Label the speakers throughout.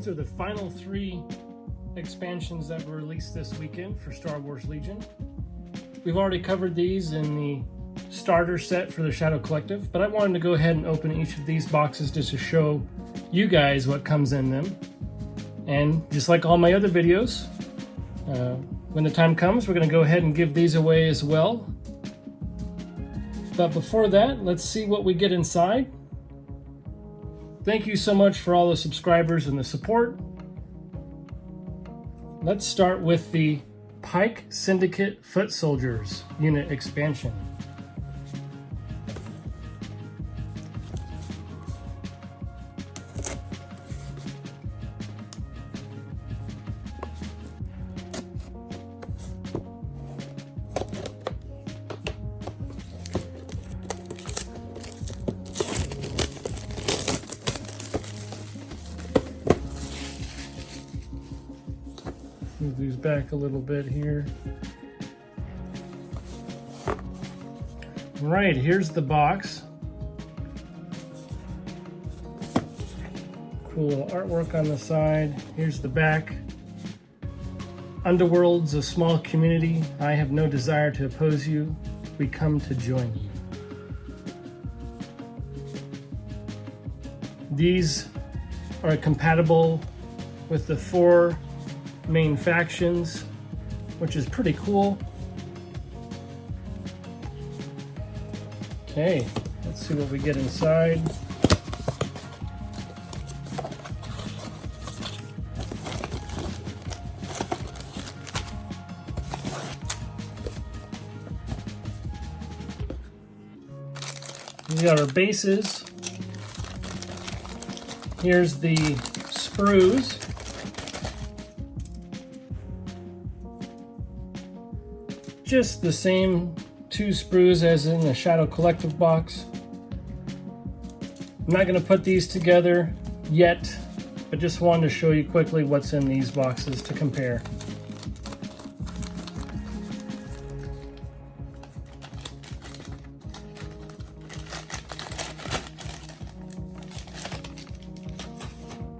Speaker 1: These are the final 3 expansions that were released this weekend for Star Wars Legion. We've already covered these in the starter set for the Shadow Collective, but I wanted to go ahead and open each of these boxes just to show you guys what comes in them. And just like all my other videos, when the time comes, we're going to go ahead and give these away as well. But before that, let's see what we get inside. Thank you so much for all the subscribers and the support. Let's start with the Pyke Syndicate Foot Soldiers unit expansion. Move these back a little bit here. Right, here's the box. Cool little artwork on the side. Here's the back. Underworld's a small community. I have no desire to oppose you. We come to join you. These are compatible with the 4 main factions, which is pretty cool. Okay, let's see what we get inside. We got our bases. Here's the sprues. Just the same 2 sprues as in the Shadow Collective box. I'm not going to put these together yet, but just wanted to show you quickly what's in these boxes to compare.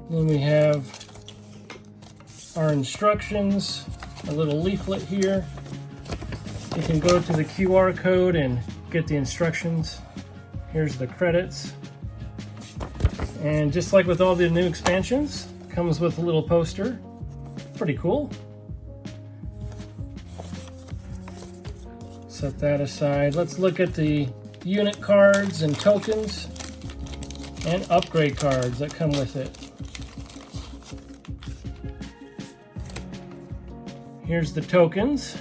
Speaker 1: Then we have our instructions, a little leaflet here. You can go to the QR code and get the instructions. Here's the credits. And just like with all the new expansions, comes with a little poster. Pretty cool. Set that aside. Let's look at the unit cards and tokens and upgrade cards that come with it. Here's the tokens.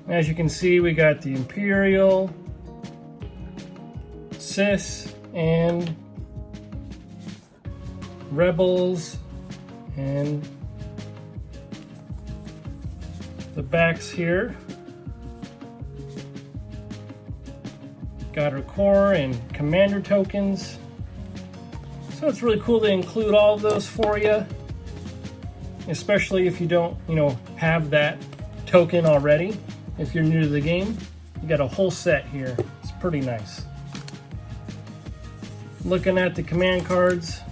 Speaker 1: As you can see, we got the Imperial, Sis, and Rebels, and the backs here. Got our core and commander tokens. So it's really cool to include all of those for you, especially if you don't, have that token already. If you're new to the game, you got a whole set here. It's pretty nice. Looking at the command cards,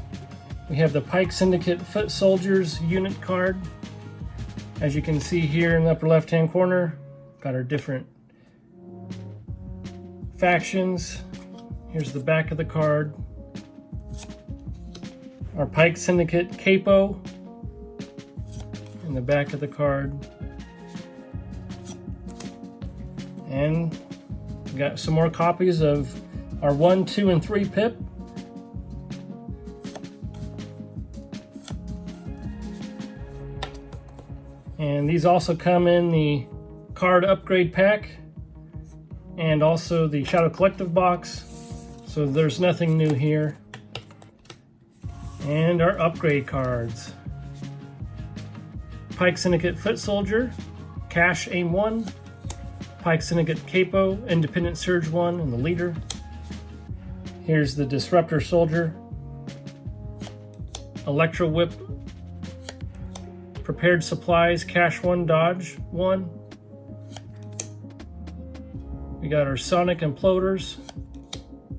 Speaker 1: we have the Pyke Syndicate Foot Soldiers unit card. As you can see here in the upper left-hand corner, got our different factions. Here's the back of the card. Our Pyke Syndicate capo in the back of the card. And we got some more copies of our 1, 2, and 3 pip. And these also come in the card upgrade pack and also the Shadow Collective box. So there's nothing new here. And our upgrade cards. Pyke Syndicate Foot Soldier, Cash Aim 1. Pyke Syndicate Capo, Independent Surge 1, and the leader. Here's the Disruptor Soldier, Electro Whip, Prepared Supplies, Cash 1, Dodge 1. We got our Sonic Imploders,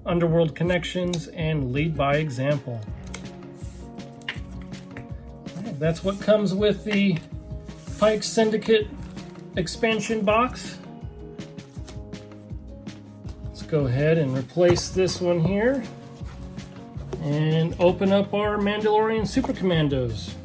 Speaker 1: Underworld Connections, and Lead by Example. that's what comes with the Pyke Syndicate expansion box. Let's go ahead and replace this one here and open up our Mandalorian Super Commandos.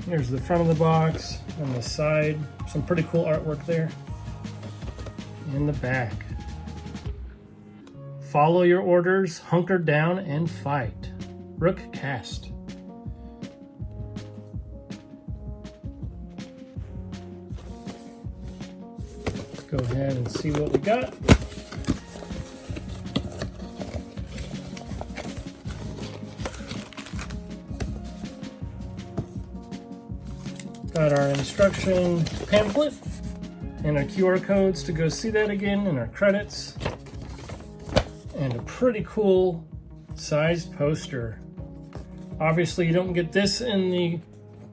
Speaker 1: Here's the front of the box, on the side, some pretty cool artwork there. In the back. Follow your orders, hunker down and fight. Rook cast. Let's go ahead and see what we got. Got our instruction pamphlet and our QR codes to go see that again, and our credits, and a pretty cool sized poster. Obviously you don't get this in the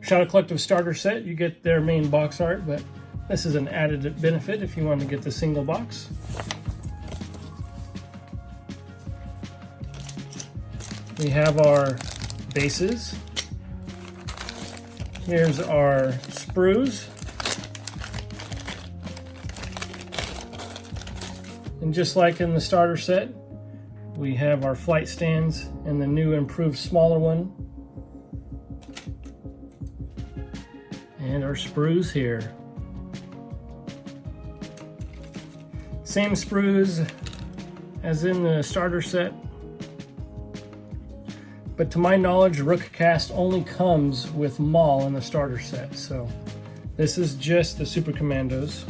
Speaker 1: Shadow Collective starter set, you get their main box art, but this is an added benefit if you want to get the single box. We have our bases. Here's our sprues. And just like in the starter set, we have our flight stands and the new improved smaller one. And our sprues here. Same sprues as in the starter set. But to my knowledge, Rook Cast only comes with Maul in the starter set, so this is just the Super Commandos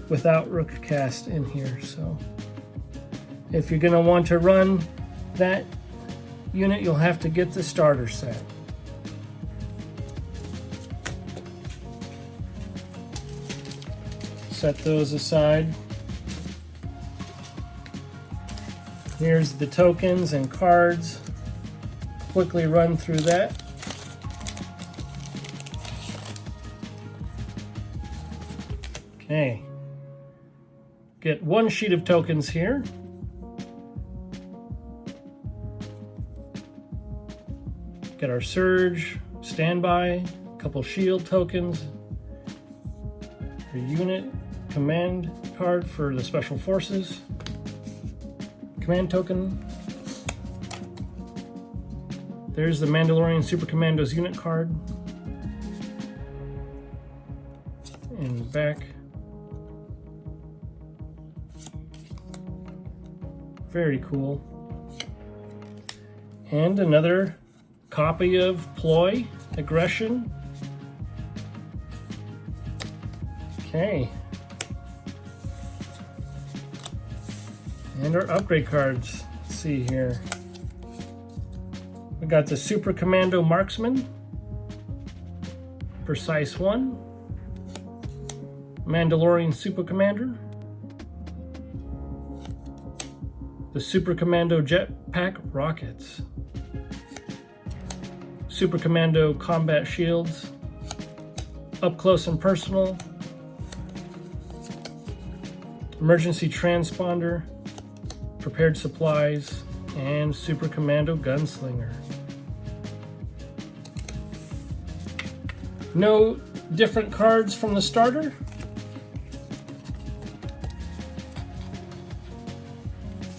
Speaker 1: without Rook Cast in here. So if you're going to want to run that unit, you'll have to get the starter set. Set those aside. Here's the tokens and cards. Quickly run through that. Okay. Get one sheet of tokens here. Get our Surge, Standby, a couple shield tokens, a unit command card for the Special Forces, command token. There's the Mandalorian Super Commandos unit card. In the back. Very cool. And another copy of Ploy, Aggression. Okay. And our upgrade cards. Let's see here. We got the Super Commando Marksman, Precise 1, Mandalorian Super Commander, the Super Commando Jetpack Rockets, Super Commando Combat Shields, Up Close and Personal, Emergency Transponder, Prepared Supplies, and Super Commando Gunslinger. No different cards from the starter.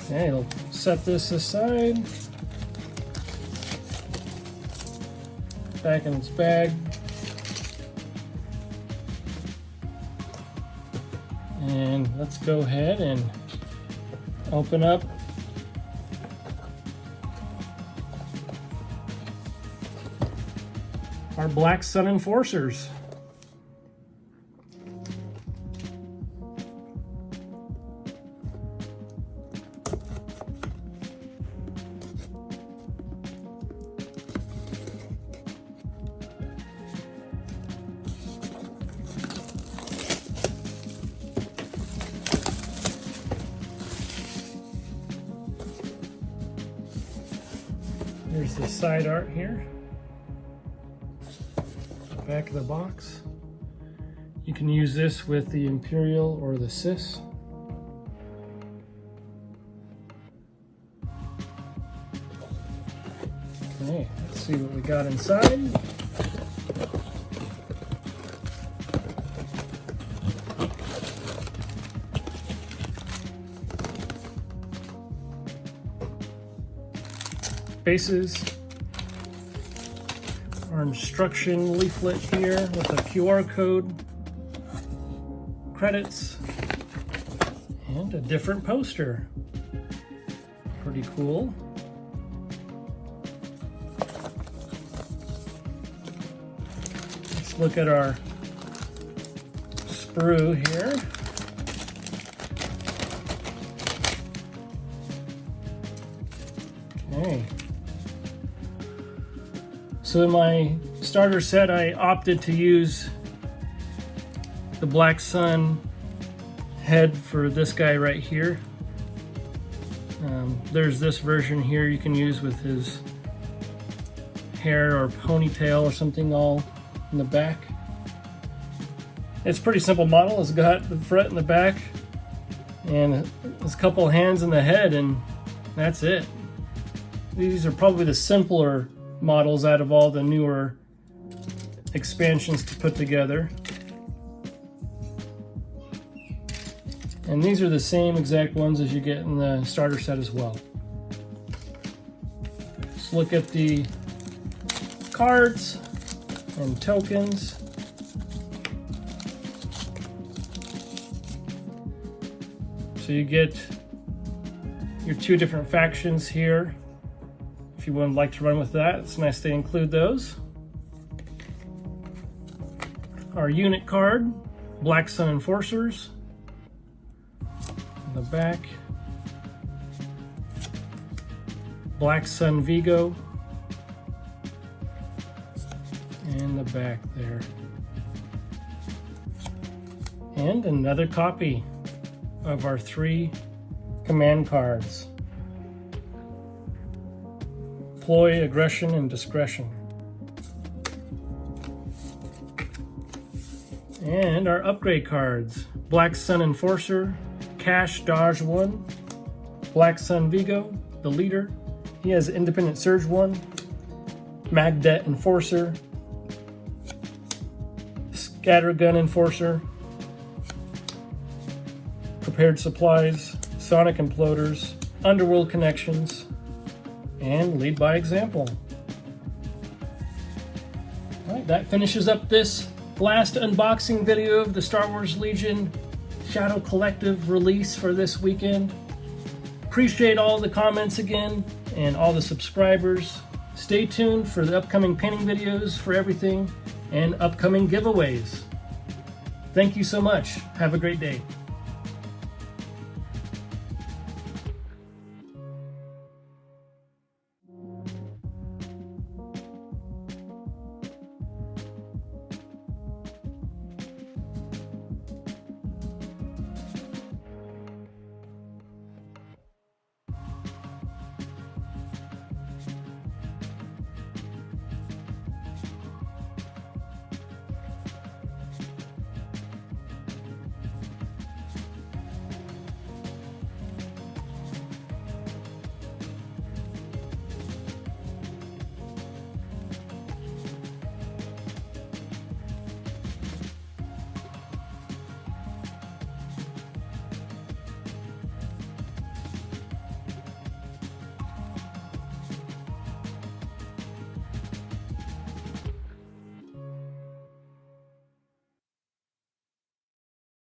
Speaker 1: Okay, we'll set this aside. Back in its bag. And let's go ahead and open up our Black Sun Enforcers. Here's the side art here. Back of the box. You can use this with the Imperial or the Sis. Okay, let's see what we got inside. Bases. Our instruction leaflet here with a QR code, credits, and a different poster. Pretty cool. Let's look at our sprue here. Okay. So in my starter set, I opted to use the Black Sun head for this guy right here. There's this version here you can use with his hair or ponytail or something all in the back. It's a pretty simple model. It's got the front and the back, and there's a couple hands in the head, and that's it. These are probably the simpler models out of all the newer expansions to put together. And these are the same exact ones as you get in the starter set as well. Let's look at the cards and tokens. So you get your two different factions here. If you would like to run with that, it's nice they include those. Our unit card, Black Sun Enforcers. In the back, Black Sun Vigo. In the back there. And another copy of our 3 command cards. Ploy, Aggression, and Discretion. And our upgrade cards. Black Sun Enforcer, Cash Dodge 1, Black Sun Vigo, the leader. He has Independent Surge 1, Magdet Enforcer, Scattergun Enforcer, Prepared Supplies, Sonic Imploders, Underworld Connections, and Lead by Example. Alright, that finishes up this last unboxing video of the Star Wars Legion Shadow Collective release for this weekend. Appreciate all the comments again and all the subscribers. Stay tuned for the upcoming painting videos for everything and upcoming giveaways. Thank you so much. Have a great day.